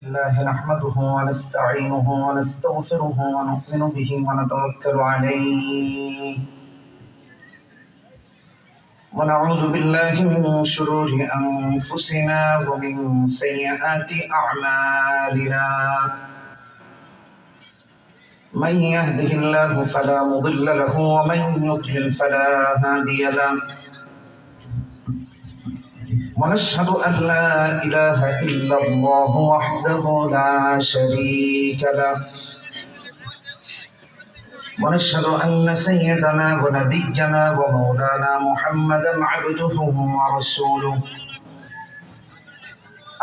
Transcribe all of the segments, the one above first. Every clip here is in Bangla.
الله نحمده ونستعينه ونستغفره ونؤمن به ونتوكل عليه ونعوذ بالله من شرور أنفسنا ومن سيئات أعمالنا من يهده الله فلا مضل له ومن يضلل فلا هادي له ونشهد أن لا إله إلا الله وحده لا شريك له ونشهد أن سيدنا ونبينا ومولانا محمدا عبده ورسوله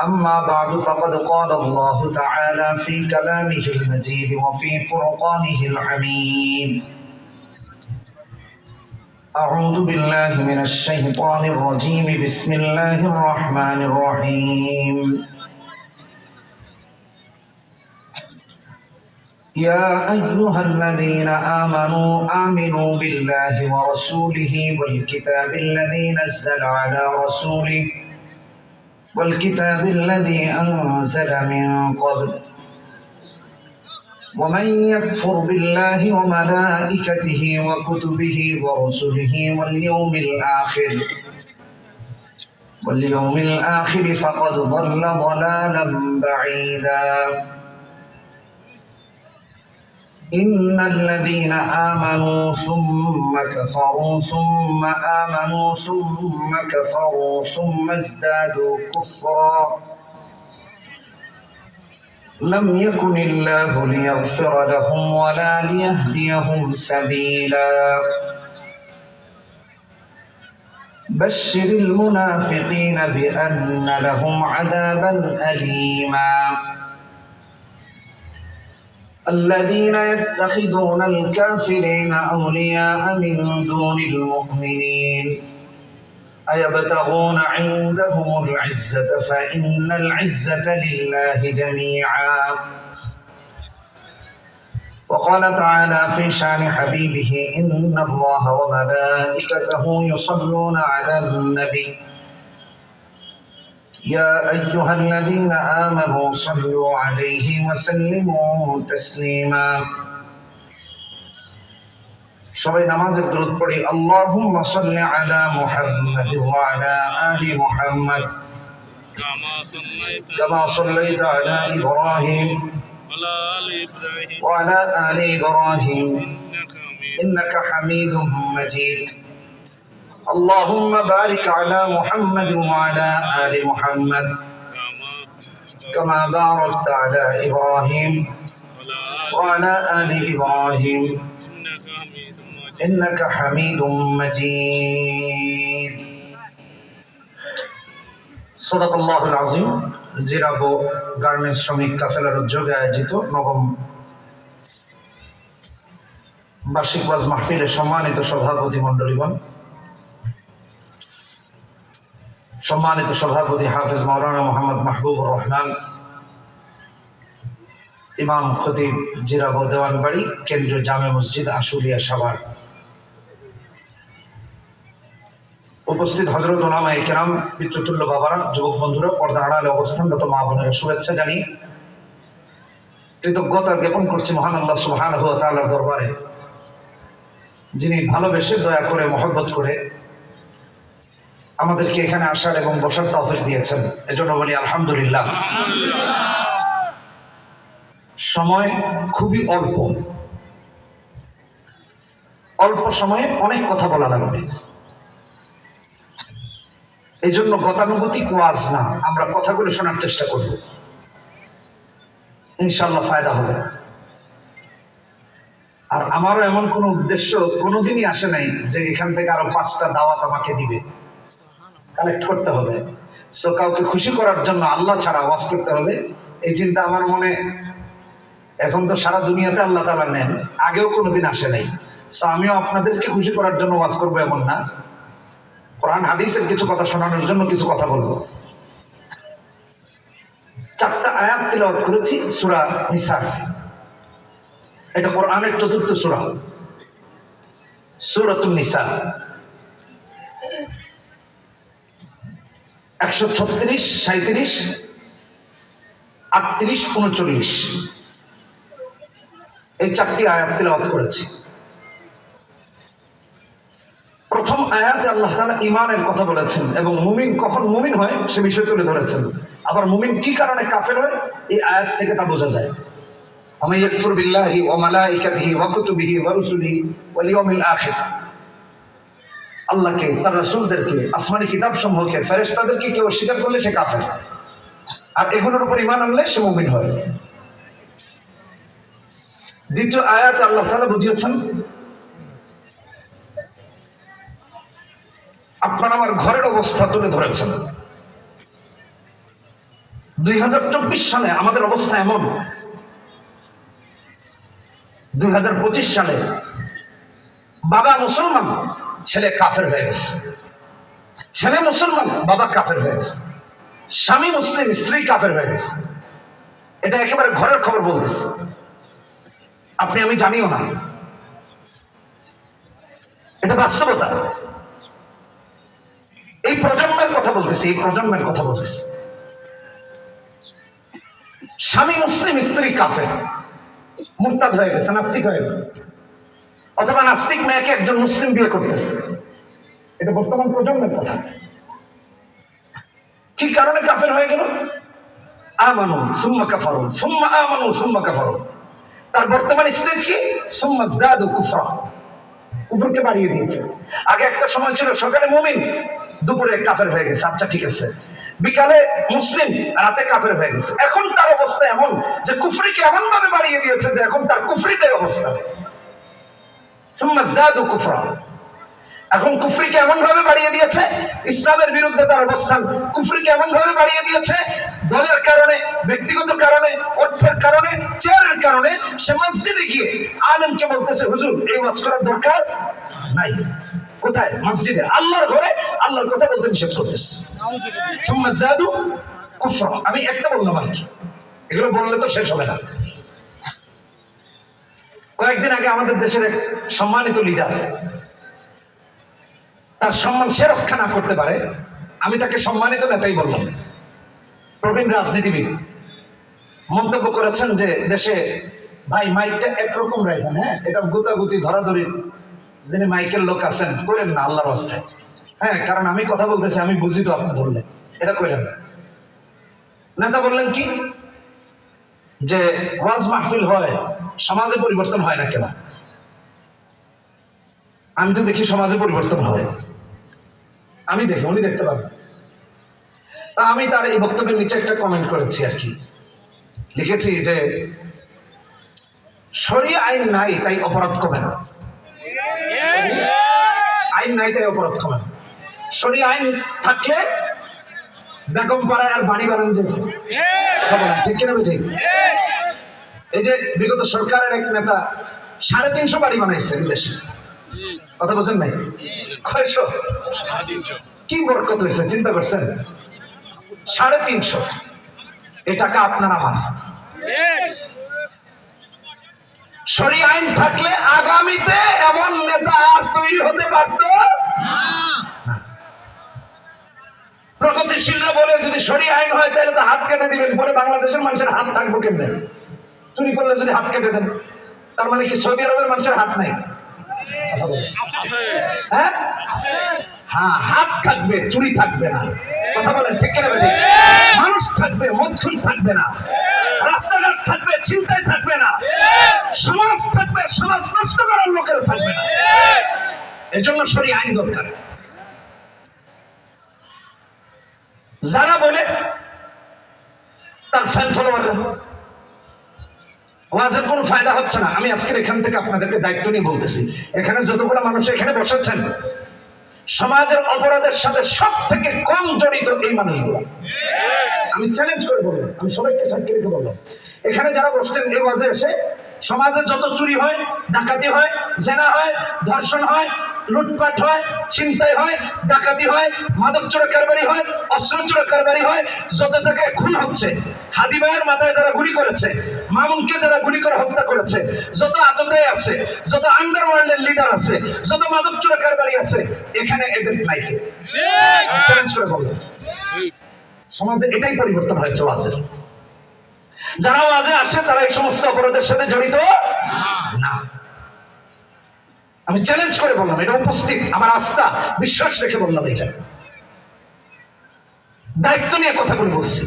أما بعد فقد قال الله تعالى في كلامه المجيد وفي فرقانه الحميد أعوذ بالله من الشيطان الرجيم بسم الله الرحمن الرحيم يا أيها الذين آمنوا بالله ورسوله والكتاب الذي نزل على رسوله والكتاب الذي أنزل من قبل ومن يكفر بالله وملائكته وكتبه ورسله واليوم الآخر فقد ضل ضلالا بعيدا إن الذين آمنوا ثم كفروا ثم آمنوا ثم كفروا ثم ازدادوا كفرا لم يكن الله ليغفر لهم ولا ليهديهم سبيلا بشر المنافقين بأن لهم عذابا أليما الذين يتخذون الكافرين أولياء من دون المؤمنين أيبتغون عندهم العزة فإن العزة لله جميعا وقال تعالى في شان حبيبه إن الله وملائكته يصلون على النبي يا أيها الذين آمنوا صلوا عليه وسلموا تسليما সবাই নামাজের দরুদ পড়ি আল্লাহুম্মা সাল্লি আলা মুহাম্মাদ ওয়া আলা আলি মুহাম্মাদ কামা সাল্লাইতা আলা ইব্রাহিম ওয়া আলা আলি ইব্রাহিম ইন্নাকা হামিদুম মাজিদ اللهم بارك على محمد وعلى آل محمد كما باركت على إبراهيم وعلى آل إبراهيم إنك حميد مجيد صدق الله العظيم জিরাবো গার্মেন্টস শ্রমিক কাফেলার উদ্যোগে আয়োজিত নবম বার্ষিক ওয়াজ মাহফিলের সম্মানিত সভাপতি মণ্ডলীগণ, সম্মানিত সভাপতি হাফেজ মাওলানা মোহাম্মদ মাহবুবুর রহমান, ইমাম খতিব জিরাবো দেওয়ানবাড়ি কেন্দ্রীয় জামে মসজিদ আশুলিয়া সাভার, উপস্থিত হযরত উলামায়ে কেরাম, পিতৃতুল্য বাবারা, যুবক বন্ধুরা, পর্দার আড়ালে অবস্থানরত মা বোনেরা, শুভেচ্ছা জানি কৃতজ্ঞতা জ্ঞাপন করছি মহান আল্লাহ সুবহানাহু ওয়া তাআলার দরবারে, যিনি ভালোবেসে দয়া করে মহব্বত করে আমাদেরকে এখানে আসার এবং বসার তৌফিক দিয়েছেন। এজন্য বলি আলহামদুলিল্লাহ। সময় খুবই অল্প, অল্প সময়ে অনেক কথা বলা লাগবে। এই জন্য গতানুগতিক ওয়াজ না, আমরা কথাগুলো শোনার চেষ্টা করব, ইনশাআল্লাহ ফায়দা হবে। আর আমারও এমন কোনো উদ্দেশ্য কোনোদিনই আসে নাই যে এখান থেকে আরো 5টা দাওয়াত আমাকে দিবে, কালেক্ট করতে হবে, সো কাউকে খুশি করার জন্য আল্লাহ ছাড়া ওয়াজ করতে হবে, এই চিন্তা আমার মনে এখন তো সারা দুনিয়াতে আল্লাহ তাআলা নেন, আগেও কোনোদিন আসে নাই। সো আমিও আপনাদেরকে খুশি করার জন্য ওয়াজ করবো এমন না, কোরআন হাদিসের কিছু কথা শোনানোর জন্য কিছু কথা বলবো। 4টা আয়াত তিলাওয়াত করেছি সূরা নিসা, এটা কোরআনের 4র্থ সূরা, সূরাতুন নিসা। 136, 37 38, 39 এই 4টি আয়াত তেলাওয়াত করেছি। প্রথম আয়াতে আল্লাহ তাআলা ঈমানের কথা বলেছেন এবং মুমিন কখন মুমিন হয় সে বিষয় তুলে ধরেছেন। আবার মুমিন কি কারণে কাফের হয় এই আয়াত থেকে তা বোঝা যায়। আমি ইয়াকফুর বিল্লাহি ওয়া মালাইকাতিহি ওয়া কুতুবিহি ওয়া রুসুলিহি ওয়াল ইয়াউমিল আখির, আল্লাহকে, তার রাসূলদেরকে, আসমানি কিতাব সমূহকে, ফেরেশতাদেরকে কেউ অস্বীকার করলে সে কাফের, আর এগুলোর উপর ঈমান আনলে সে মুমিন হয়। দ্বিতীয় আয়াতে আল্লাহ তাআলা বুঝিয়েছেন আপনারা আমার ঘরের অবস্থা তুলে ধরেছেন। 2024 সালে আমাদের অবস্থা এমন, 2025 সালে বাবা মুসলমান, ছেলে কাফের হয়ে গেছে, ছেলে মুসলমান, বাবা কাফের হয়ে গেছে, স্বামী মুসলিম, স্ত্রী কাফের হয়ে গেছে। এটা একেবারে ঘরের খবর বলতেছে, আপনি আমি জানিও না, এটা বাস্তবতা। এই প্রজন্মের কথা বলতেছি, এই প্রজন্মের কথা বলতেছি। স্বামী মুসলিম, স্ত্রী কাফের, মুরতাদ হয়ে গেছে, নাস্তিক হয়ে গেছে, অথবা নাস্তিক মেয়েকে একজন মুসলিম বিয়ে করতেছে। এটা বর্তমান প্রজন্মের কথা। কি কারণে কাফের হয়ে গেল? আমানু সুম্মা কাফারু সুম্মা আমানু সুম্মা কাফারু। তার বর্তমান স্টেজ কি? সুম্মা যাদু কুফরা, কুফরকে বাড়িয়ে দিয়েছে। আগে একটা সময় ছিল সকালে মুমিন, দুপুরে কাফের হয়ে গেছে, আচ্ছা ঠিক আছে, বিকালে মুসলিম, রাতে কাফের হয়ে গেছে। এখন তার অবস্থা এমন যে কুফরিকে এমন ভাবে বাড়িয়ে দিয়েছে যে এখন তার কুফরিটাই অবস্থা। সুম্মা যাদু কুফরা, এখন কুফরিকে এমন ভাবে বাড়িয়ে দিয়েছে, ইসলামের বিরুদ্ধে তার অবস্থান, কুফরিকে এমন ভাবে বাড়িয়ে দিয়েছে, দলের কারণে, ব্যক্তিগত কারণে, অর্থের কারণে, চেয়ারের কারণে সে মসজিদে গিয়ে আলেমকে বলতেছে হুজুর এই ওয়াজ করার দরকার নাই। কোথায়? মসজিদে, আল্লাহর ঘরে আল্লাহর কথা বলতে নিষেধ করতেছে। সুম্মা যাদু কুফরা। আমি একটা বললাম আর কি, এগুলো বললে তো শেষ হবে না। কয়েকদিন আগে আমাদের দেশের এক সম্মানিত লিডার, তার সম্মান সে রক্ষা না করতে পারে, আমি তাকে সম্মানিত নেতাই বললাম, প্রবীণ রাজনীতিবিদ, মন্তব্য করেছেন যে দেশে ভাই মাইকটা একরকম রাখবেন, হ্যাঁ এটা গুতাগুতি ধরাধরি যিনি মাইকের লোক আছেন করেন না আল্লাহর রাস্তায়, হ্যাঁ কারণ আমি কথা বলতেছি, আমি বুঝি তো আপনি ধরলেন, এটা করেন না। নেতা বললেন কি যে ওয়াজ মাহফিল হয়, সমাজে পরিবর্তন হয় না কেন? আমি তো দেখি সমাজে পরিবর্তন হয়, আমি দেখি, উনি দেখতে পাবেন। আমি তার এই বক্তব্যের নিচে একটা কমেন্ট করেছি আর কি, লিখেছি যে শরীয়ত আইন নাই তাই অপরাধ কমে না, আইন নাই তাই অপরাধ কমে না। শরীয়ত আইন থাকলে বেগম পাড়ায় আর বাড়ি বানানো যেত, ঠিক কিনা? ঠিক। এই যে বিগত সরকারের এক নেতা 350 বাড়ি বানাইছে বিদেশে, কথা বলছেন নাই? কয়শো? কি বরকত হয়েছে চিন্তা করছেন? 350। এই টাকা আপনার আমার। শরীয়ত আইন থাকলে আগামীতে এমন নেতা আর তৈরি হতে পারত না। প্রগতিশীলরা বলে যদি শরীয়ত আইন হয় তাহলে তো হাত কেটে দিবেন, পরে বাংলাদেশের মানুষের হাত থাকবো কেমনে? চুরি করলে যদি হাত কেটে দেন, তার মানে কি সৌদি আরবের মানুষের হাত নাই? হ্যাঁ হ্যাঁ, হাত থাকবে, চুরি থাকবে না, কথা বলেন ঠিক কিনা? মানুষ থাকবে, মদখুল থাকবে না, রাস্তাঘাট থাকবে, চিন্তায় থাকবে না, সমাজ থাকবে, সমাজ নষ্ট করার লোকের থাকবে না। এজন্য শরীয়ত আইন দরকার। যারা বলে তার ফ্যান ফলোয়াররা ওয়াজের কোনো ফায়দা হচ্ছে না, আমি আজকের এখান থেকে আপনাদেরকে দায়িত্ব নিয়ে বলতেছি, এখানে যতগুলো মানুষ এখানে বসেছেন সমাজের অপরাধের সাথে সব থেকে কম জড়িত এই মানুষগুলো। আমি চ্যালেঞ্জ করে বললাম, আমি সবাইকে সাক্ষী রেখে বললাম, এখানে যারা বসছেন এই ওয়াজে এসে সমাজে যত চুরি হয়, ডাকাতি হয়, জেনা হয়, ধর্ষণ হয়, লুটপাট হয়, ছিনতাই হয়, ডাকাতি হয়, মাদক চোরা কারবারি হয়, অস্ত্র চোরা কারবারি হয়, যত জায়গায় খুন হচ্ছে, হাদি ভাইয়ের মাথায় যারা গুলি করেছে, মামুনকে যারা গুলি করে হত্যা করেছে, যত আতঙ্কায় আছে, যত আন্ডারওয়ার্ল্ডের লিডার আছে, যত মাদক চোরা কারবারি আছে, এখানে এদের নাই। চ্যালেঞ্জ করে বললাম, সমাজে এটাই পরিবর্তন হয়েছে ওয়াজের। যারা ওয়াজে আসে তারা এই সমস্ত অপরাধের সাথে জড়িত না। আমি চ্যালেঞ্জ করে বললাম, এটা উপস্থিত, আমার আস্থা বিশ্বাস রেখে বললাম। এটা দায়িত্ব নিয়ে কথাগুলো বলছি।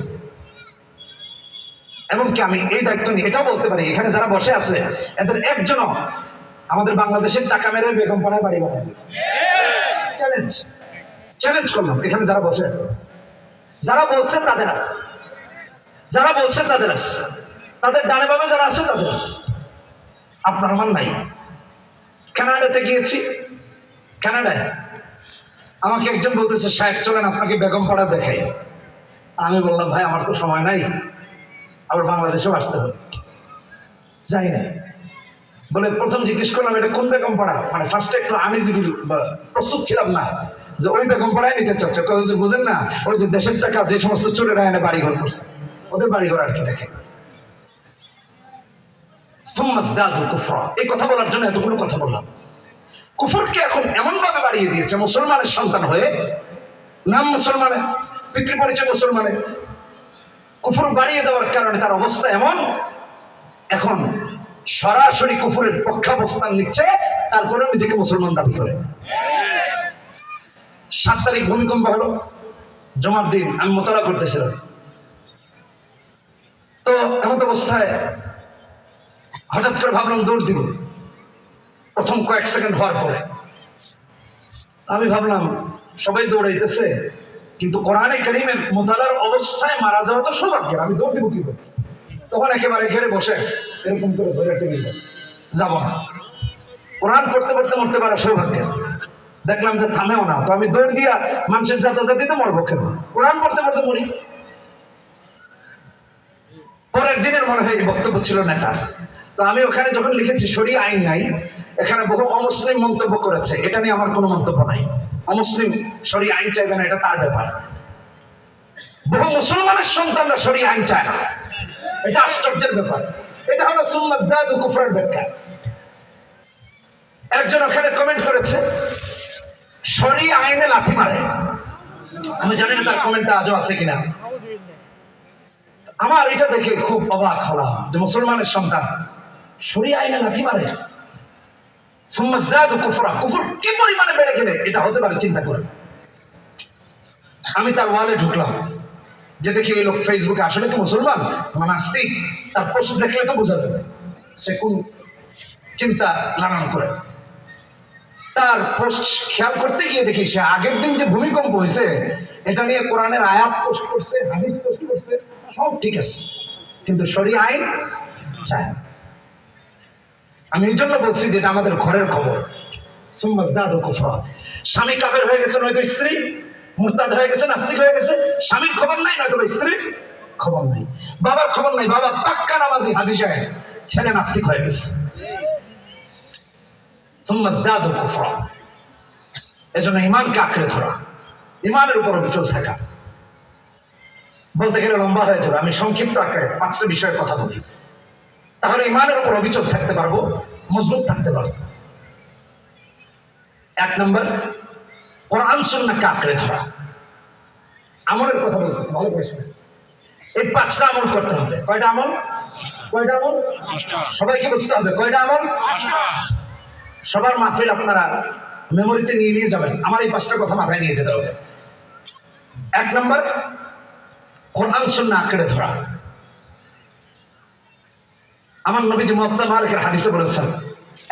এমনকি আমি এই দায়িত্ব নিয়ে এটাও বলতে পারি, এখানে যারা বসে আছে এদের একজনও আমাদের বাংলাদেশের টাকা মেরে বেগম পাড়ায় বাড়ি বানাবে। চ্যালেঞ্জ করলাম, এখানে যারা বসে আছে, যারা বলছে তাদের আছে, যারা বলছে তাদের আছে, তাদের ডানে বামে যারা আছে তাদের আছে, আপনার আমার নাই। কানাডাতে গিয়েছি, কানাডায় আমাকে একজন বলতেছে, সাহেব চলেন আপনাকে বেগম পাড়া দেখাই। আমি বললাম, ভাই আমার তো সময় নাই, আবার বাংলাদেশেও আসতে হবে, যাই না। বলে প্রথম জিজ্ঞেস করলাম এটা কোন বেগম পাড়া, মানে ফার্স্টে একটু আমি প্রস্তুত ছিলাম না যে ওই বেগম পাড়ায় নিতে চাচ্ছে। বুঝেন না, ওই যে দেশের টাকা যে সমস্ত চোরেরা এনে বাড়ি ঘর করছে, ওদের বাড়ি ঘর আর কি দেখে। এই কথা বলার জন্য এতগুলো কথা বললাম। কুফরকে এখন এমন ভাবে বাড়িয়ে দিয়েছে, মুসলমানের সন্তান হয়ে, নাম মুসলমানের, পিতৃ পরিচয় মুসলমানের, কুফর বাড়িয়ে দেওয়ার কারণে তার অবস্থা এমন, এখন সরাসরি কুফরের পক্ষাবস্থান নিচ্ছে, তারপরে নিজেকে মুসলমান দাবি করে। 7 তারিখ ভূমিকম্প হলো, জমার দিন আমি মোতালা করতেছিলাম। তো এমন অবস্থায় হঠাৎ করে ভাবলাম দৌড় দিব। প্রথম কয়েক সেকেন্ড হওয়ার পরে আমি ভাবলাম সবাই দৌড়াইতেছে, কিন্তু কোরআনে কারীমের মোতালার অবস্থায় মারা যাওয়া তো সৌভাগ্যের, আমি দৌড় দিব কি করে? তখন একেবারে ঘেরে বসে এরকম করে ধরে টেনে যাব না, কোরআন পড়তে পড়তে মরতে পারে সৌভাগ্যের। দেখলাম যে থামেও না, তো আমি দৌড় দিয়া মানুষের জাতিতে মরবো কেন, কোরআন পড়তে পড়তে মরি। পরের দিনের মনে হয় বক্তব্য ছিল নেতা, তো আমি ওখানে যখন লিখেছি শরিয়া আইন নাই, এখানে বহু অমুসলিম মন্তব্য করেছে, এটা নিয়ে আমার কোনো মন্তব্য নাই। অমুসলিম শরিয়া আইন চাইবে না, এটা তার ব্যাপার। বহু মুসলমানের সন্তানরা শরিয়া আইন চায় না, এটা আশ্চর্যের ব্যাপার। এটা হলো সুম্মা যাদু কুফরের ব্যাখ্যা। একজন ওখানে কমেন্ট করেছে শরিয়া আইনে লাথি মারে, আমি জানি না তার কমেন্টটা আজও আছে কিনা। আমার এটা দেখে খুব অবাক হলাম যে মুসলমানের সন্তান শরিয়া আইনে লাথি মারে। সুম্মা যাদু কুফরা, কুফর কি পরিমাণে বেড়ে গেলে এটা হতে পারে চিন্তা করে। আমি তার ওয়ালে ঢুকলাম, যে দেখি এই লোক ফেসবুকে আসলে কি মুসলমান না নাস্তিক, তার পোস্ট দেখলে তো বোঝা যাবে সে কোন চিন্তা লালন করে। তার পোস্ট খেয়াল করতে গিয়ে দেখি সে আগের দিন যে ভূমিকম্প হয়েছে এটা নিয়ে কোরআনের আয়াত পোস্ট করছে, হাদিস পোস্ট করছে, সব ঠিক আছে, কিন্তু শরিয়া আইন চায়। আমি এই জন্য বলছি যে এটা আমাদের ঘরের খবর। স্বামী কাফের হয়ে গেছে, নয়তো স্ত্রী মুরতাদ হয়ে গেছে, নাস্তিক হয়ে গেছে, স্বামীর খবর নাই, নয়তো স্ত্রীর খবর নাই, বাবার খবর নাই, বাবা পাক্কা নামাজি হাজি সাহেব, ছেলে নাস্তিক হয়ে গেছে। এজন্য ইমানকে আঁকড়ে ধরা, ইমানের উপর অবিচল থাকা। বলতে গেলে লম্বা হয়ে যাবে, আমি সংক্ষিপ্ত আকারে 5টা বিষয়ের কথা বলি, তাহলে ইমানের উপর অবিচল থাকতে পারবো, মজবুত থাকতে পারবো। 1 নম্বর, কোরআন সুন্নাহকে আঁকড়ে ধরা। আমলের কথা বলতেছি, ভালো করে শুনুন। এই 5টা আমল করতে হবে। কয়টা আমল? কয়টা আমল? সবাইকে বুঝতে হবে কয়টা আমল। সবার মাহফিল আপনারা মেমোরিতে নিয়ে যাবেন, আমার এই 5টা কথা মাথায় নিয়ে যেতে হবে। 1 নম্বর, কোরআন সুন্নাহ আঁকড়ে ধরা। আমার নবীজি মুওয়াত্তা মালিকের হাদিসে বলেছেন,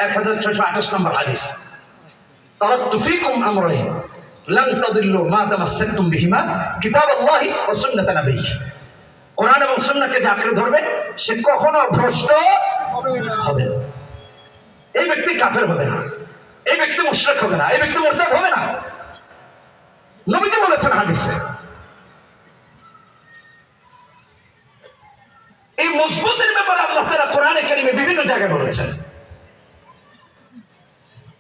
1628 নম্বর হাদিস, তারাকতু ফীকুম আমরাইন লান তাদিল্লু মা তামাসসাকতুম বিহিমা কিতাবাল্লাহি ওয়া সুন্নাত নবিয়্যিহি। কোরআন এবং সুন্নাহকে যে আঁকড়ে ধরবে সে কখনো ভ্রষ্ট হবে না। এই ব্যক্তি কাফের হবে না, এই ব্যক্তি মুশরিক হবে না, এই ব্যক্তি মুরতাদ হবে না। নবীজি বলেছেন হাদিসে। এই মজবুতের ব্যাপারে আল্লাহ তাআলা কোরআনে কারীমে বিভিন্ন জায়গায় বলেছেন।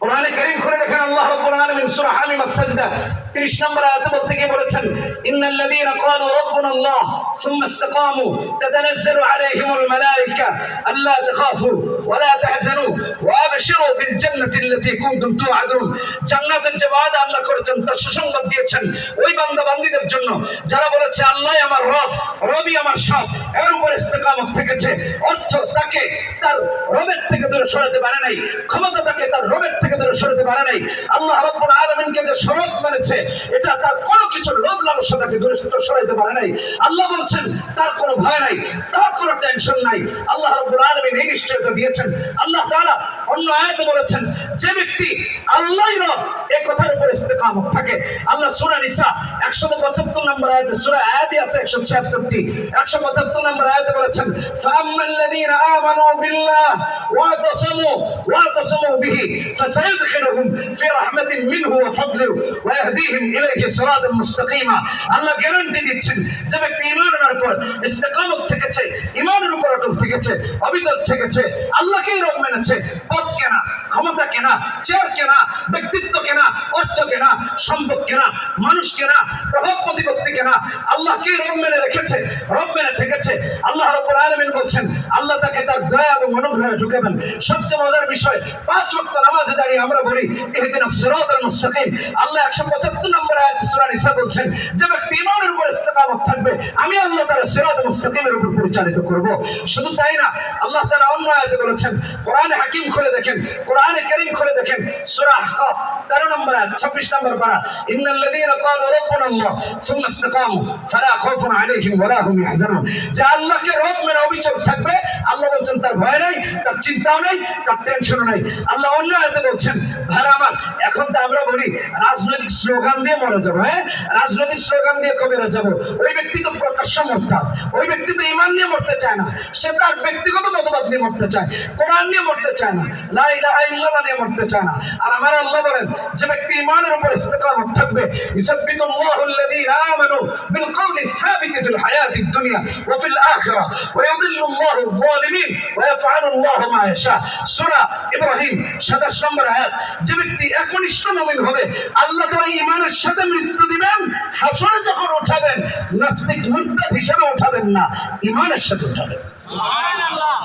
কোরআনে কারীম করে দেখেন, আল্লাহ রাব্বুল আলামিন সূরা হামিম আস-সাজদা 30 নম্বর আয়াতে বলতে গিয়ে বলেছেন, ইন্নাল্লাযীনা ক্বালু রাব্বুনা আল্লাহ সুম্মা ইসতাকামু তাতানাজ্জালু আলাইহিমুল মালায়েকা মালায়েকা আল্লা তাখাফু ওয়া লা তাহজানু ওয়া আবশিরু বিল জান্নাতি আল্লাতী কুনতুম তুআদুন। জান্নাতের যে ওয়াদা আল্লাহ করেছেন তার সুসংবাদ দিয়েছেন ওই বান্দা বান্দীদের জন্য যারা বলেছে আল্লাহই আমার রব, রবই আমার সব, এর উপর ইস্তেকামত থেকেছে। অর্থ তাকে তার রবের থেকে দূরে সরাতে পারে নাই, ক্ষমতা তাকে তার রবের থেকে দূরে সরাতে পারে নাই। আল্লাহ রাব্বুল আলামিনকে যে শরত মেনেছে এটা তার কোনো কিছু লোভ লালসা তাকে দূরে সরাতে পারে নাই। আল্লাহ বলছেন তার কোনো ভয় নাই, তার কোনো টেনশন নাই। আল্লাহ রাব্বুল আলামিন এই নিশ্চয়তা দিয়েছেন। আল্লাহ তাআলা অন্য আয়াতে বলেছেন যে ব্যক্তি আল্লাহই রব এই কথার উপর ইস্তেকামত থাকে। আল্লাহ সূরা নিসা 175 নম্বর আয়াতে, সূরা আয়াতে আছে 176টি, 175 নম্বর আয়াতে বলেছেন ফাআম্মাল্লাযীনা আমানু বিল্লাহ ওয়াতাসামু বিহি ফাসায়াদখিলুহুম ফি রাহমাতিন মিনহু ওয়া ফাদলিহি ওয়া ইয়াহদিহিম ইলাইহি সিরাতান মুস্তাকিমা। আল্লাহ গ্যারান্টি দিচ্ছেন যে ব্যক্তি ঈমানের উপর ইস্তেকামত থেকেছে, ঈমানের উপর অটল থেকেছে, অবিচল থেকেছে, আল্লাহকেই রব মেনেছে, পদ কেনা, ক্ষমতা কেনা, চেয়ার কেনা, ব্যক্তিত্ব কেনা, অর্থ কেনা, সম্পদ কেনা, মানুষ কেনা, প্রভাব প্রতিপত্তি কেনা, আল্লাহকে রব মেনে রেখেছে, রব মেনে থেকেছে। আল্লাহ রাব্বুল আলামিন বলছেন আল্লাহ তাকে তার দয়া এবং অনুগ্রহে ঢুকাবেন। সবচেয়ে মজার বিষয় 5 ওয়াক্ত নামাজে দাঁড়িয়ে আমরা বলি ইহদিনাস সিরাতাল মুস্তাকিম। আল্লাহ 175 নম্বর আয়াতে সূরা নিসা বলছেন যে ব্যক্তি ঈমানের উপর ইস্তেকামত থাকবে আমি আল্লাহ তার সিরাতাল মুস্তাকিমের উপর পরিচালিত করব। শুধু তাই না, আল্লাহ তাআলা অন্য আয়াতে বলেছেন, কোরআনে হাকিম খুলে দেখেন, কোরআনে কারীম খুলে দেখেন, সূরা আহকাফ 13 নম্বর আয়াত 26 নম্বর পারা, ইন্নাল্লাযীনা ক্বালু রাব্বুনা আল্লাহ সুম্মা ইসতাকামু ফালা খাউফুন আলাইহিম ওয়ালা হুম ইয়াহজানুন। যে আল্লাহকে রব মেনে অবিচল থাকবে আল্লাহ বলছেন তার ভয় নাই, তার চিন্তাও নাই, তার টেনশনও নাই। আল্লাহ অন্য আয়াতে বলছেন ভাই আমার এখন তো আমরা বলি রাজনৈতিক স্লোগান দিয়ে মরে যাবো, হ্যাঁ রাজনৈতিক স্লোগান দিয়ে কবে যাবো। ওই ব্যক্তি তো প্রকাশ্য মরতা, ওই ব্যক্তি তো ঈমান নিয়ে মরতে চায় না, সে তার ব্যক্তিগত মতবাদ নিয়ে মরতে চায়, কোরআন নিয়ে মরতে চায় না, লা ইলাহা ইল্লাল্লাহ নিয়ে মরতে চায় না। আর আমার আল্লাহ বলেন যে ব্যক্তি ঈমানের উপর ইস্তেকামত থাকবে ইউসাব্বিতুল্লাহু আল্লাযীনা আমানু বিল কওলি সাবিতি ফিল হায়াতিদ দুনিয়া ওয়া ফিল আখিরাহ ওয়া ইউদিল্লুল্লাহু আয-যালিমিন ওয়া ইয়াফআলুল্লাহু মা ইয়াশা। সূরা ইব্রাহিম 27 নম্বর আয়াত, যে ব্যক্তি একনিষ্ঠ মুমিন হবে আল্লাহ তাআলা ঈমানের সাথে মৃত্যু দিবেন, হাসরে যখন উঠাবেন নাস্তিক মুরতাদ হিসেবে উঠাবেন না, ঈমানের সাথে উঠাবেন। সুবহানাল্লাহ।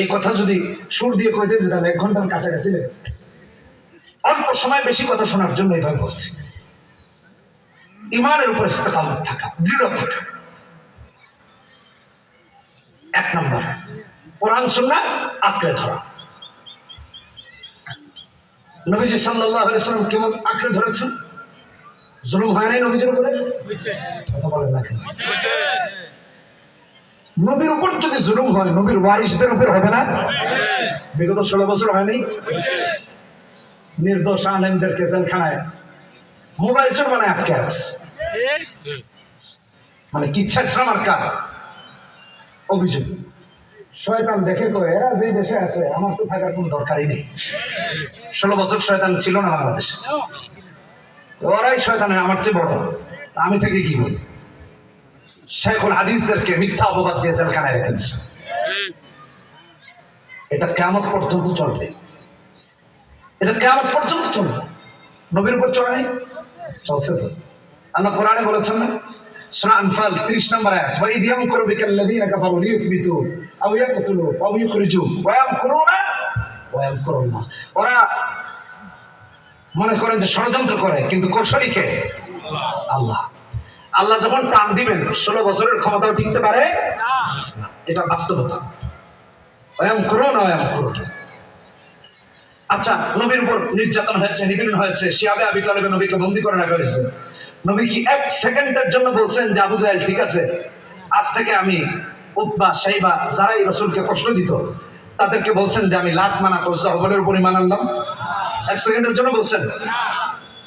এই কথা যদি সুর দিয়ে কইতে যেতাম 1 ঘন্টার কাছাকাছি লাগে। অল্প সময় বেশি কথা শোনার জন্য এইভাবে বলছি। ঈমানের উপর ইস্তেকামত থাকা, দৃঢ় থাকা 1 নম্বর। কোরআন সুন্নাহ আঁকড়ে ধরা। নবীজি সাল্লাল্লাহু আলাইহি ওয়াসাল্লাম কেমন আঁকড়ে ধরেছেন? জুলুম হয় নাই নবীজির উপরে? হইছে। কথা বলেন না কেন? হইছে। নবীর উপর যদি জুলুম হয় নবীর ওয়ারিসদের উপর হবে না? বিগত 16 বছর হয়নি? হইছে। নির্দোষ আলেমদেরকে জেলখানায় মোবাইল চোর বানায় আটকে রাখছে, মানে কিচ্ছা মার্কা অভিযোগ। শয়তান দেখে করে এরা যে দেশে আছে আমার তো থাকার কোন দরকারই নেই। 16 বছর শয়তান ছিল না বাংলাদেশে, ওরাই শয়তানের আমার চেয়ে বড়, আমি থেকে কি বলি। শেখুল হাদিসদেরকে মিথ্যা অপবাদ দিয়ে জেলখানায় রেখেছে। এটা কিয়ামত পর্যন্ত চলবে, এটা কিয়ামত পর্যন্ত চলবে। নবীর উপর চলে নাই, চলছে তো। আল্লাহ কোরআনে বলেছেন না, সূরা আনফাল 30 নম্বর আয়াত, ওয়া ইদ ইয়ামকুরু বিকাল্লাযীনা কাফারু লিইউসবিতু আও ইয়াকতুলু আও ইউখরিজু ওয়া ইয়ামকুরুনা ওয়া ইয়ামকুরুল্লাহ। ওরা মনে করেন যে ষড়যন্ত্র করে, কিন্তু কৌশলী কে? আল্লাহ। আল্লাহ যখন টান দিবেন 16 বছরের ক্ষমতাও টিকতে পারে না, এটা বাস্তবতা। ওয়া ইয়ামকুরুনা ওয়া ইয়ামকুরুল্লাহ। আচ্ছা, নবীর উপর নির্যাতন হয়েছে, নিপীড়ন হয়েছে, শিয়াবে আবি তালেব নবীকে বন্দী করে রাখা হয়েছে। নবী কি 1 সেকেন্ডের জন্য বলছেন যে আবু জাহেল ঠিক আছে, আজ থেকে আমি উতবা শাইবা যারাই রাসূলকে কষ্ট দিত তাদেরকে বলছেন যে আমি লাত মানাত সাহাবাদের উপর ঈমান আনলাম? 1 সেকেন্ডের জন্য বলছেন?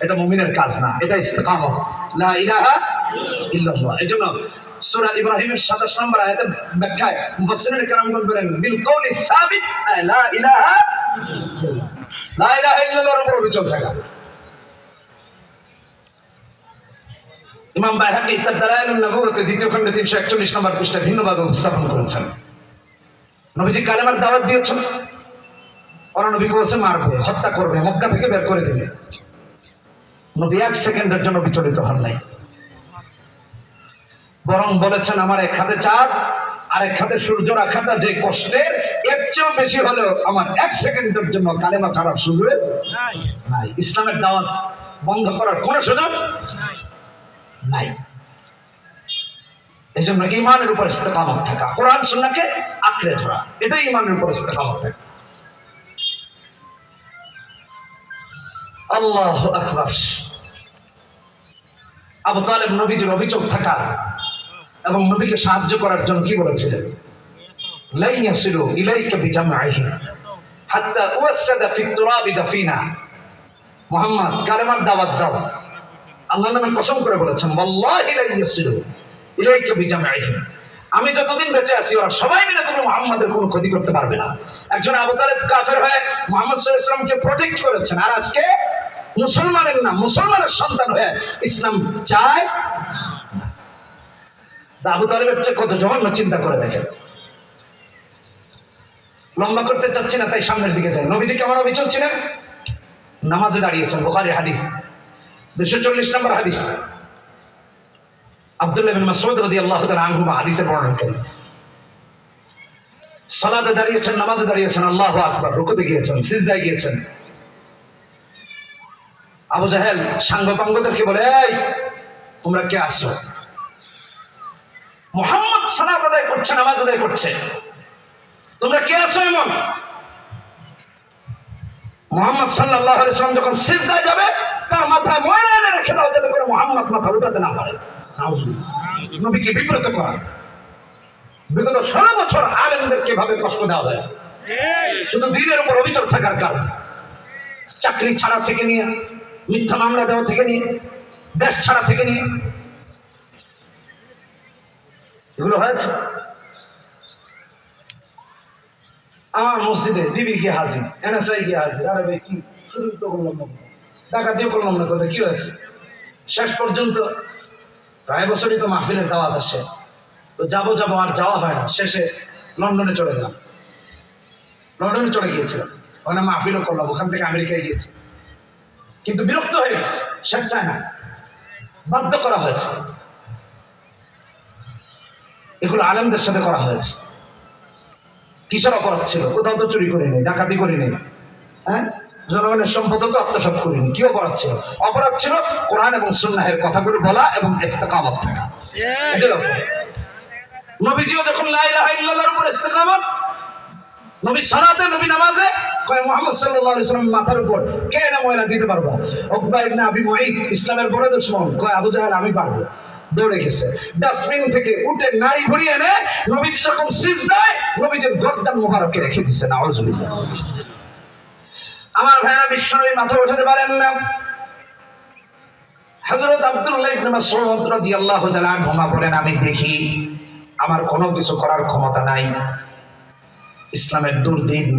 এটা মুমিনের কাজ না, এটা ইস্তেকামত, লা ইলাহা ইল্লাল্লাহ। এজন্য সূরা ইব্রাহিমের 27 নম্বর আয়াতের ব্যাখ্যায় মুফাসসিরিন কেরামগণ বলেন বিল কওলি সাবিত লা ইলাহা ইল্লাল্লাহ, লা ইলাহা ইল্লাল্লাহর উপর অবিচল থাকা। ইমাম বাইহাকী তার দালাইলুন নবুওয়াতে 2য় খণ্ডে 341 নম্বর পৃষ্ঠায় ভিন্নভাবে উপস্থাপন করেছেন। নবীজি কালেমার দাওয়াত দিয়েছেন, ওরা নবীকে বলছে মারবে, হত্যা করবে, মক্কা থেকে বের করে দিবে। নবী 1 সেকেন্ডের জন্য বিচলিত হন নাই, বরং বলেছেন আমার 1 হাতে চাঁদ আরেক হাতে সূর্য রাখাটা যে কষ্টের, এর চেয়েও বেশি হলো আমার 1 সেকেন্ডের জন্য কালেমা ছাড়ার সুযোগ নাই। ইসলামের দাওয়াত বন্ধ করার কোন সুযোগ নাই। এই জন্য ইমানের উপর ইস্তেকামত থাকা, কোরআন সুন্নাহকে আঁকড়ে ধরা, এটাই ইমানের উপর ইস্তেকামত থাকা। আল্লাহু আকবার। আবু তালেব নবীজির অভিযোগ থাকা এবং নবীকে সাহায্য করার জন্য কি বলেছিলেন? লা ইয়াসিলু ইলাইকা বিজামআইহি হাত্তা উওয়াসসাদা ফি তুরাবি দাফিনা। মুহাম্মদ কালেমার দাওয়াত দাও। আল্লাহর নামে কসম করে বলেছেন, ওয়াল্লাহি লা ইয়াসিলু ইলাইকা বিজামআইহি, আমি যতদিন বেঁচে আছি ওরা সবাই মিলে তুমি মুহাম্মাদের কোনো ক্ষতি করতে পারবে না। একজন আবু তালেব কাফের হয়ে মুহাম্মদ সাল্লাল্লাহু আলাইহি ওয়াসাল্লামকে প্রোটেক্ট করেছেন, আর আজকে মুসলমানের না, মুসলমানের সন্তান হয়ে ইসলাম চায়। আবু তালেবের চেয়ে কত জঘন্য চিন্তা করে দেখেন। লম্বা করতে চাচ্ছি না, তাই সামনের দিকে যাই। নবীজি কেমন অবিচল ছিলেন? নামাজে দাঁড়িয়েছেন, বুখারী হাদিস 240 নম্বর হাদিস। আব্দুল্লাহ ইবনে মাসউদ রাদিয়াল্লাহু তাআলা আনহু হাদিসের বর্ণনাকারী। সালাতে দাঁড়িয়েছেন, নামাজে দাঁড়িয়েছেন, আল্লাহু আকবার, রুকুতে গিয়েছেন, সিজদায় গিয়েছেন। আবু জাহেল সাঙ্গপাঙ্গদেরকে বলে, এই তোমরা কে আসছো? মুহাম্মদ সালাত আদায় করছে, নামাজ আদায় করছে, তোমরা কে আসো এমন? মুহাম্মদ সাল্লাল্লাহু আলাইহি ওয়াসাল্লাম যখন সিজদায় যাবে, তার মাথায় ময়লা এনে রেখে দাও, যাতে করে মুহাম্মদ মাথা উঠাতে না পারে। নাউজুবিল্লাহ। নবীকে বিব্রত করা। বিগত 16 বছর আলেমদেরকে এভাবে কষ্ট দেওয়া হয়েছে, শুধু দ্বীনের উপর অবিচল থাকার কারণে। চাকরি ছাড়া থেকে নিয়ে, মিথ্যা মামলা দেওয়া থেকে নিয়ে, দেশ ছাড়া থেকে নিয়ে, এগুলো হয়েছে। আমার মসজিদে ডিবি গিয়ে হাজির, এনএসআই গিয়ে হাজির। আরে ভাই কি শুরু তো করলাম না, টাকা দিয়ে করলাম না, কথা কি হয়েছে? শেষ পর্যন্ত প্রায় বছরই তো মাহফিলের দাওয়াত আসে, তো যাবো যাবো আর যাওয়া হয় না। শেষে লন্ডনে চলে গেলাম, লন্ডনে চলে গিয়েছিলাম, ওখানে মাহফিলও করলাম, ওখান থেকে আমেরিকায় গিয়েছি। কিন্তু বিরক্ত হয়ে গেছে, শেখ চায় না, বাধ্য করা হয়েছে। এগুলো আলেমদের সাথে করা হয়েছে। কিসের অপরাধ ছিল? কোথাও তো চুরি করিনি, ডাকাতি করিনি, হ্যাঁ, জনগণের সম্পদ তো আত্মসাৎ করিনি। কি অপরাধ ছিল? অপরাধ ছিল কোরআন এবং সুন্নাহের কথাগুলো বলা এবং ইস্তেকামত থাকা। নবীজিও যখন লা ইলাহা ইল্লাল্লাহর উপর ইস্তেকামত, নবী সালাতে, নবী নামাজে, কয় মুহাম্মদ সাল্লাল্লাহু আলাইহি ওয়াসাল্লাম মাথার উপর কে না ময়লা দিতে পারবা? উকবা ইবনে আবি মুঈত, ইসলামের বড় দুশমন, কয় আবু জাহেল আমি পারবো। দৌড়ে গেছে, ডাস্টবিন থেকে উঠে নাড়ি ভরিয়ে এনে নবীজি যখন সিজদায়, নবীজির গর্দান মুবারকে রেখে দিচ্ছে। নাউজুবিল্লাহ। আমার ভাইরা বিশ্বনবী মাথা উঠাতে পারেন না। হযরত আব্দুল্লাহ ইবনে মাসউদ রাদিয়াল্লাহু তাআলা আনহু বলেন, আমি দেখি আমার কোনো কিছু করার ক্ষমতা নাই। ইসলামের দুর্দিন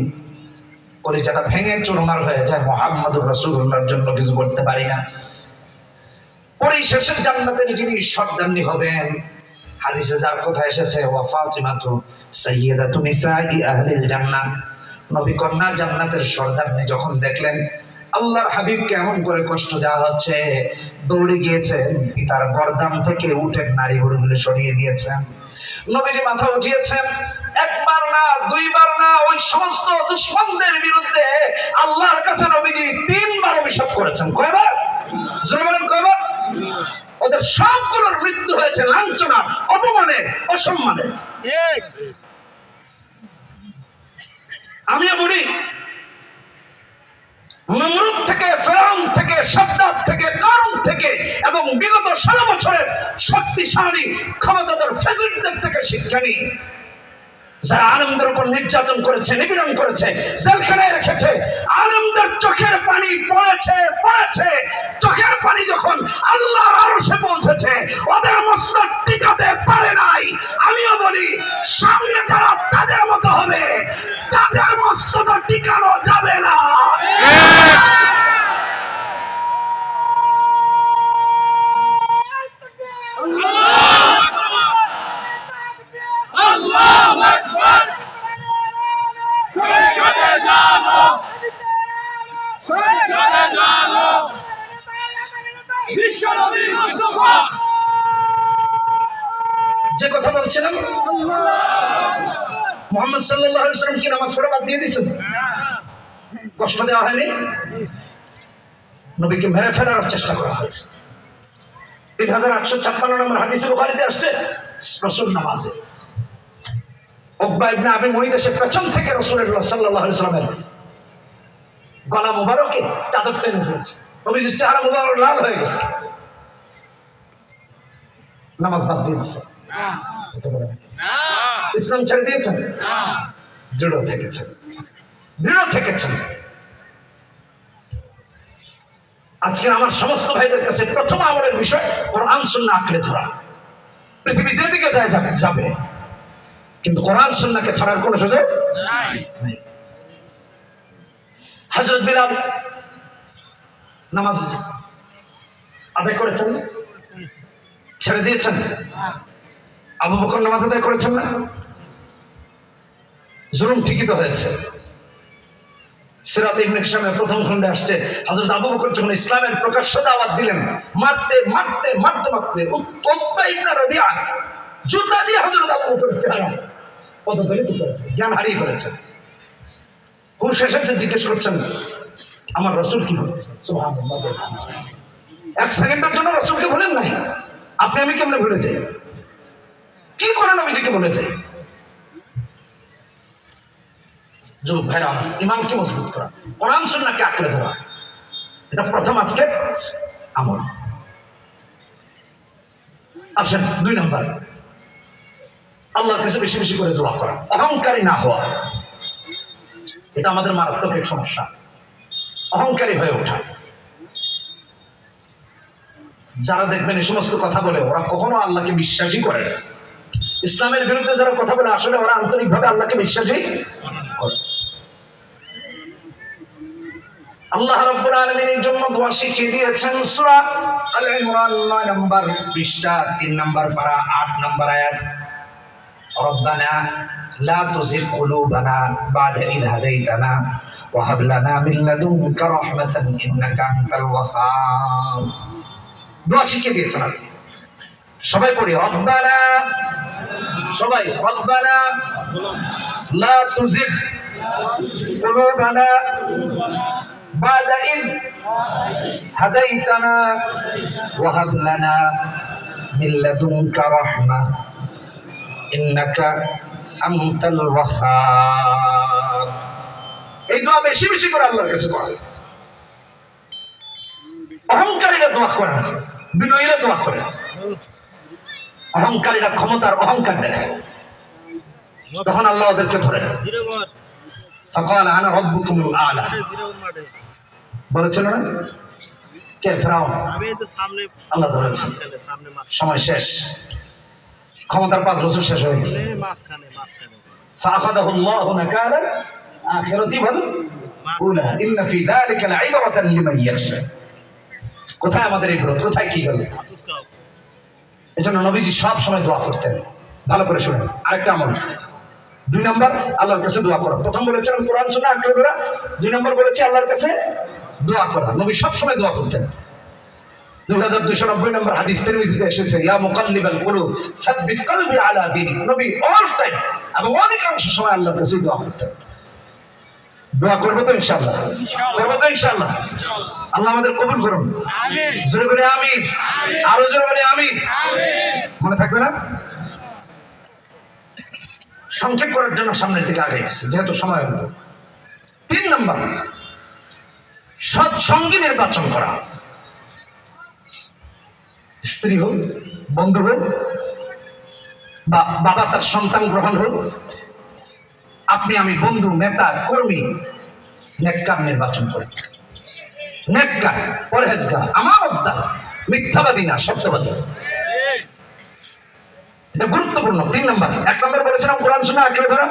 কলিজাটা ভেঙে চুরমার হয়ে যায়, মুহাম্মদুর রাসূলুল্লাহর জন্য কিছু করতে পারি না। পরিশেষে জান্নাতের যিনি সর্দারনি হবেন, হাদিসে যার কথা এসেছে, ওয়া ফাতিমাতু সাইয়্যিদাতু নিসাই আহলিল জান্নাহ, নবী কন্যা জান্নাতের সর্দারনি যখন দেখলেন আল্লাহর হাবিবকে এমন করে কষ্ট দেওয়া হচ্ছে, দৌড়ে গিয়েছেন, পিতার গর্দান থেকে উটের নাড়িভুড়িগুলো সরিয়ে দিয়েছেন। নবীজি মাথা উঠিয়েছেন, একবার না, দুইবার না, ওই সমস্ত দুশমনদের বিরুদ্ধে আল্লাহর কাছে নবীজি 3 বার অভিশাপ করেছেন। কয়বার? জোরে বলেন, কয়বার? ওদের সবগুলোর মৃত্যু হয়েছে লাঞ্ছনা, অপমানে, অসম্মানে। আমিও বলি, নমরুদ থেকে, ফেরাউন থেকে, সাদ্দাত থেকে, কারুন থেকে এবং বিগত 16 বছরের শক্তিশালী ক্ষমতাধর ফ্যাসিস্টদের থেকে শিক্ষা নিই। যারা আলেমদের উপর নির্যাতন করেছে, নিপীড়ন করেছে, জেলখানায় রেখেছে, আলেমদের চোখের পানি পড়েছে, চোখের পানি যখন আল্লাহর আরশে পৌঁছেছে, ওদের মস্তক টিকাতে পারে নাই। আমিও বলি, সামনে যারা তাদের মতো হবে, তাদের মস্তক টিকানো যাবে না। যে কথা বলছিলাম, মুহাম্মদ সাল্লাল্লাহু আলাইহি ওয়াসাল্লাম কি নামাজ পড়া বাদ দিয়ে দিয়েছেন? কষ্ট দেওয়া হয়নি? নবীকে মেরে ফেলার চেষ্টা করা হয়েছে। 3856 নম্বর হাদিসে বুখারীতে আসছে রাসূল নামাজে উকবা ইবনে আবি মুঈত এসে পেছন থেকে রাসূলুল্লাহ সাল্লাল্লাহু আলাইহি ওয়াসাল্লামের গলা মুবারকে চাদর টেনে ধরেছে। নবীজির চেহারা মুবারক লাল হয়ে গেছে। নামাজ বাদ দিয়ে দিয়েছে? ইসলাম ছেড়ে দিয়েছেন? দৃঢ় থেকেছেন, দৃঢ় থেকেছেন। আজকে আমার সমস্ত ভাইদের কাছে প্রথম আমলের বিষয় কোরআন সুন্নাহ আঁকড়ে ধরা। পৃথিবী যেদিকে যায় যাবে, কিন্তু কোরআন সুন্নাহকে ছাড়ার কোনো সুযোগ নাই। হযরত বিলাল নামাজ আদায় করেছেন, ছেড়ে দিয়েছেন? আবু বকর নামাজ আদায় করেছেন না? জুলুম ঠিকই তো হয়েছে। সিরাত ইবনে হিশামের প্রথম খণ্ডে আসছে হযরত আবু বকর যখন ইসলামের প্রকাশ্য দাওয়াত দিলেন, মারতে মারতে মারতে মারতে উতবা ইবনে রবিআ জুতা দিয়ে হযরত আবু বকর চেহারা কত ধরে করেছে, জ্ঞান হারিয়ে ফেলেছে। কোন শেষে জিজ্ঞেস করছেন আমার রাসূল কি বলেছেন? সুবহানাল্লাহ। এক সেকেন্ডের জন্য রাসূলকে ভুলেন নাই? আপনি আমি কেমনে ভুলে যাই? কি করে নবীজিকে ভুলে যাই? যুবক ভাইরা, ইমানকে মজবুত করা, কোরআন সুন্নাহকে আঁকড়ে ধরা, এটা প্রথম আজকে আমল। আসেন 2 নম্বর, আল্লাহর কাছে বেশি বেশি করে দোয়া করা, অহংকারী না হওয়া। এটা আমাদের মারাত্মক এক সমস্যা, অহংকারী হয়ে ওঠা। যারা দেখবেন এই সমস্ত কথা বলে ওরা কখনো আল্লাহকে বিশ্বাসই করে না। ইসলামের বিরুদ্ধে যারা কথা বলে আসলে ওরা আন্তরিকভাবে আল্লাহকে বিশ্বাসই করে। আল্লাহ রাব্বুল আলামিন এই জন্য দোয়া শিখিয়ে দিয়েছেন। সূরা আল ইমরান 9 নম্বর পৃষ্ঠা 3 নম্বর পারা 8 নম্বর আয়াত, রব্বানা লা তুযিগ কুলুবানা বা'দা ইয হাদাইতানা ওয়া হাব লানা মিন লাদুনকা রাহমাতান ইন্নাকা আনতাল ওয়াহ্হাব। দোয়া শিখিয়ে দিয়েছেন। সবাই পড়ি রব্বানা, সবাই রব্বানা লা তুযিগ কুলুবানা বা'দা ইয হাদাইতানা ওয়া হাব লানা মিন লাদুনকা রাহমা ইন্নাকা আনতাল ওয়াহ্হাব। এই দোয়া বেশি বেশি করে আল্লাহর কাছে পড়া। অহংকারীরা দোয়া করে না, বিনয়ীরা দোয়া করে। অহংকারীরা ক্ষমতার অহংকার দেখায়, তখন আল্লাহ ওদেরকে ধরে ফাকাল আনা রাব্বুকুমুল আ'লা বলেছিল না? কে? ফিরআউন। আল্লাহ ধরেছেন। সময় শেষ, ক্ষমতার 5 বছর শেষ হয়ে গেছে। ফাআখাযাহুল্লাহু নাকালা আখিরাতি ওয়াল উলা ইন্না ফি যালিকা লা'iবরাতান লিমান ইয়াখশা। কোথায় আমাদের এই গ্রন্থ, কোথায় কি গেল? এজন্য নবীজি সব সময় দোয়া করতেন। ভালো করে শুনেন। আরেকটা আমল, 2 নম্বর আল্লাহর কাছে দোয়া করা। প্রথম বলেছিলাম কোরআন সুন্নাহ আঁকড়ে ধরা, 2 নম্বর বলেছি আল্লাহর কাছে দোয়া করা। নবী সব সময় দোয়া করতেন। 2290 নম্বর হাদিস তিরমিজিতে এসেছে, ইয়া মুকাল্লিবাল কুলুব সাব্বিত কলবি আলা দীনিক। নবী অল টাইম এবং অধিকাংশ সময় আল্লাহর কাছে দোয়া করতেন। দোয়া করবো তো ইনশাআল্লাহ? করবো তো ইনশাআল্লাহ? আল্লাহ আমাদের কবুল করুন। আমিন। জোরে বলে আমিন। আরো জোরে বলে আমিন। মনে থাকবে না? সংক্ষেপ করার জন্য সামনের দিকে আগে গেছে যেহেতু সময় হলো। 3 নম্বর, সৎসঙ্গী নির্বাচন করা। স্ত্রী হোক, বন্ধু হোক, বা বাবা তার সন্তান গ্রহণ হোক, আপনি আমি বন্ধু, নেতা, কর্মী, নেককার নির্বাচন করি। নেককার, পরহেজগার, আমানতদার, মিথ্যাবাদী না, সত্যবাদী। এটা গুরুত্বপূর্ণ। 3 নম্বর। 1 নম্বর বলেছিলাম কোরআন সুন্নাহ আঁকড়ে ধরা,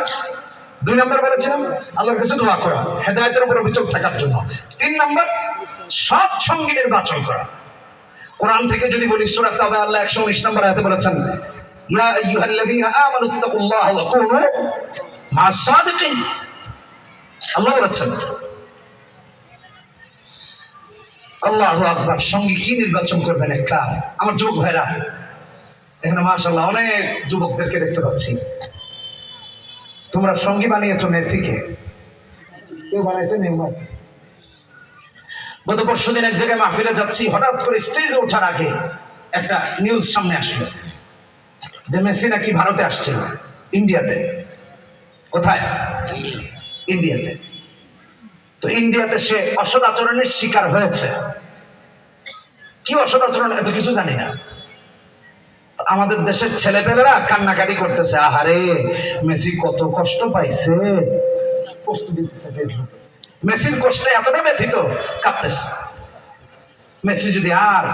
2 নম্বর বলেছিলাম আল্লাহর কাছে দোয়া করা হেদায়েতের উপর অবিচল থাকার জন্য, 3 নম্বর সৎ সঙ্গী নির্বাচন করা। কোরআন থেকে যদি বলি সূরা তাওবা আল্লাহ 119 নম্বর আয়াতে বলেছেন, ইয়া আইয়ুহাল্লাযীনা আমানুত্তাকুল্লাহা ওয়া কুনু মা'আস সাদিকিন। আল্লাহ বলেছেন, আল্লাহু আকবার। সঙ্গী কি নির্বাচন করবেন? একটা আমার যুবক ভাইরা, এখানে মাশাআল্লাহ অনেক যুবকদেরকে দেখতে পাচ্ছি। তো তোমরা সঙ্গী বানিয়েছো মেসিকে, কেউ বানাইছে নেইমার। গত পরশুদিন এক জায়গায় মাহফিলে যাচ্ছি, হঠাৎ করে স্টেজে ওঠার আগে একটা নিউজ সামনে আসলো যে মেসি নাকি ভারতে আসছিল, ইন্ডিয়াতে। কোথায়? ইন্ডিয়াতে। তো ইন্ডিয়াতে সে অসৎ আচরণের শিকার হয়েছে। কি অসৎ আচরণ এত কিছু জানি না। আমাদের দেশের ছেলেপেলেরা কান্নাকাটি করতেছে, আহারে মেসি কত কষ্ট পাইছে, মেসির কষ্টে এতটা ব্যথিত, কাঁদতেছে। মেসি যদি আর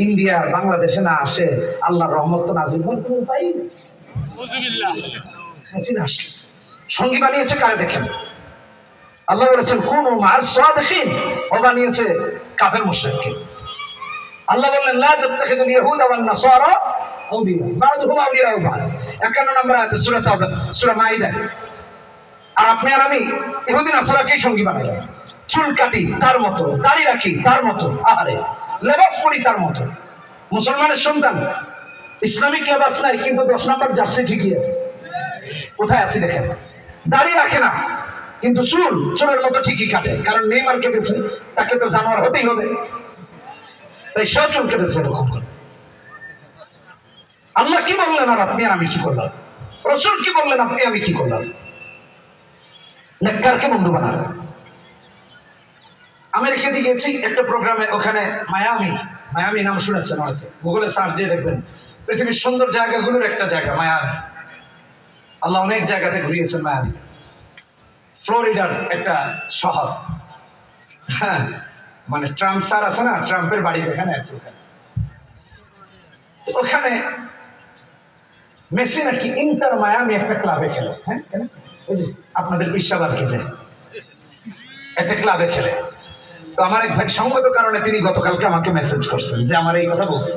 ইন্ডিয়া বাংলাদেশে না আসে, আল্লাহর রহমত তো নাজিল পাই। মেসি আসলে সঙ্গী বানিয়েছে কারে দেখেন? আল্লাহ বলেছেন কোন মার সাদিকিন, ও বানিয়েছে কাফের মুশরিককে। আল্লাহ বললেন লা তাত্তাখিদুল ইয়াহুদা ওয়ান নাসারা আউলিয়া বা'দুহুম আউলিয়াউ বা'দ, 51 নম্বর আয়াতে সূরা তাওবা, সূরা মাইদা। আর আপনি আর আমি ইহুদি নাসারাকেই সঙ্গী বানাইলাম। চুল কাটি তার মতো, দাড়ি রাখি তার মতো, আহারে লেবাস পরি তার মতো। মুসলমানের সন্তান, ইসলামিক লেবাস নাই কিন্তু 10 নম্বর জার্সি ঠিকই আছে। কোথায় আছি দেখেন? দাড়ি রাখে না কিন্তু চুলের মতো ঠিকই কাটে, কারণ নেইমার কেটেছে, তাকে তো জানোয়ার হতেই হবে, তাই সেও চুল কেটেছে এরকম করে। আল্লাহ কি বললেন আর আপনি আর আমি কি করলাম? রাসূল কি বললেন, আপনি আমি কি করলাম? নেককারকে বন্ধু বানানো। আমেরিকাতে গেছি একটা প্রোগ্রামে, ওখানে মায়ামি নাম শুনেছেন হয়তো, গুগলে সার্চ দিয়ে দেখবেন। পৃথিবীর সুন্দর জায়গাগুলোর একটা জায়গা মায়ামি। আল্লাহ অনেক জায়গাতে ঘুরিয়েছেন মায়ামি। ফ্লোরিডার একটা শহর। হ্যাঁ, মানে ট্রাম্প স্যার আছে না, ট্রাম্পের বাড়ি যেখানে, ওখানে মেসি নাকি ইন্টার মায়ামি একটা ক্লাবে খেলে। হ্যাঁ, ওই যে আপনাদের বিশ্বাবার কি যে একটা ক্লাবে খেলে। তো আমার এক ভাই সঙ্গত কারণে তিনি গতকালকে আমাকে মেসেজ করছেন যে আমার এই কথা বলছেন।